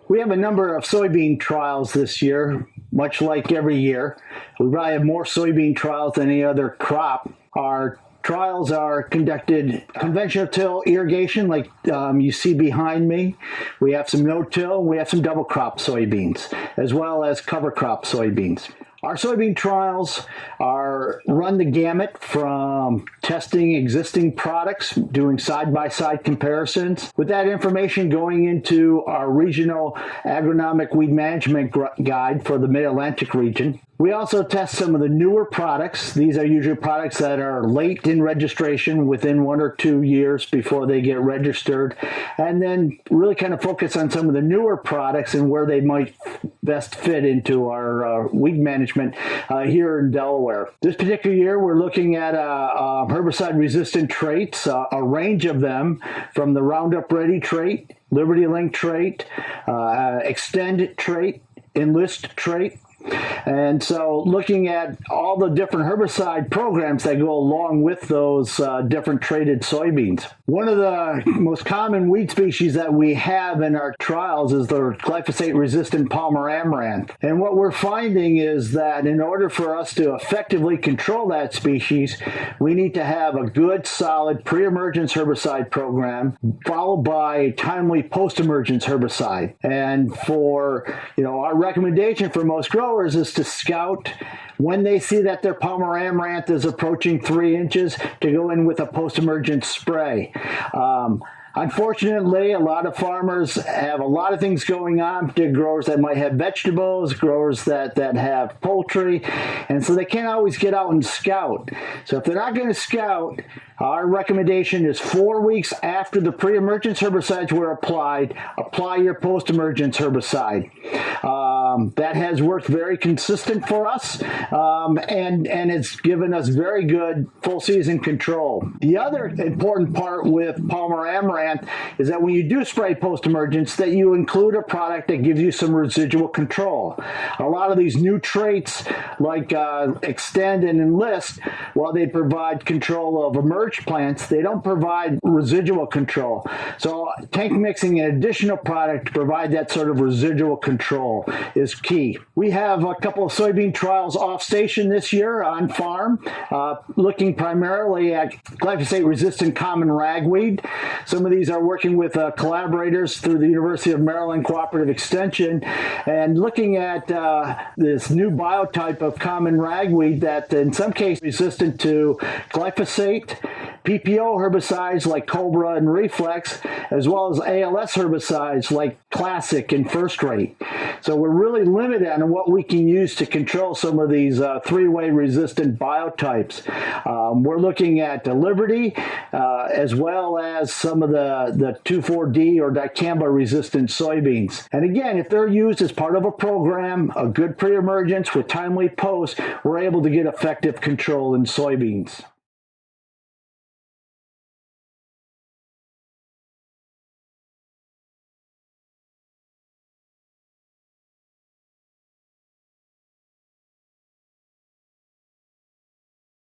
We have a number of soybean trials this year, much like every year. We probably have more soybean trials than any other crop. Our trials are conducted conventional till irrigation, like you see behind me. We have some no-till, we have some double crop soybeans, as well as cover crop soybeans. Our soybean trials are run the gamut from testing existing products, doing side-by-side comparisons, with that information going into our regional agronomic weed management guide for the Mid-Atlantic region. We also test some of the newer products. These are usually products that are late in registration, within 1 or 2 years before they get registered, and then really kind of focus on some of the newer products and where they might best fit into our weed management here in Delaware. This particular year, we're looking at herbicide-resistant traits, a range of them, from the Roundup Ready trait, Liberty Link trait, Extend trait, Enlist trait. And so looking at all the different herbicide programs that go along with those different traded soybeans. One of the most common weed species that we have in our trials is the glyphosate-resistant Palmer amaranth. And what we're finding is that in order for us to effectively control that species, we need to have a good, solid pre-emergence herbicide program followed by a timely post-emergence herbicide. And for, our recommendation for most growers is to scout when they see that their Palmer amaranth is approaching 3 inches to go in with a post-emergence spray. Unfortunately, a lot of farmers have a lot of things going on, particularly growers that might have vegetables, growers that have poultry, and so they can't always get out and scout. So if they're not going to scout, our recommendation is 4 weeks after the pre-emergence herbicides were applied, apply your post-emergence herbicide. That has worked very consistent for us, and it's given us very good full season control. The other important part with Palmer amaranth is that when you do spray post-emergence, that you include a product that gives you some residual control. A lot of these new traits like Extend and Enlist, while they provide control of emerged plants, they don't provide residual control. So tank mixing an additional product to provide that sort of residual control is key. We have a couple of soybean trials off station this year on farm, looking primarily at glyphosate-resistant common ragweed. Some of these are working with collaborators through the University of Maryland Cooperative Extension and looking at this new biotype of common ragweed that in some cases is resistant to glyphosate, PPO herbicides like Cobra and Reflex, as well as ALS herbicides like Classic and First Rate. So we're really limited on what we can use to control some of these three-way resistant biotypes. We're looking at Liberty, as well as some of the 2,4-D or dicamba resistant soybeans. And again, if they're used as part of a program, a good pre-emergence with timely post, we're able to get effective control in soybeans.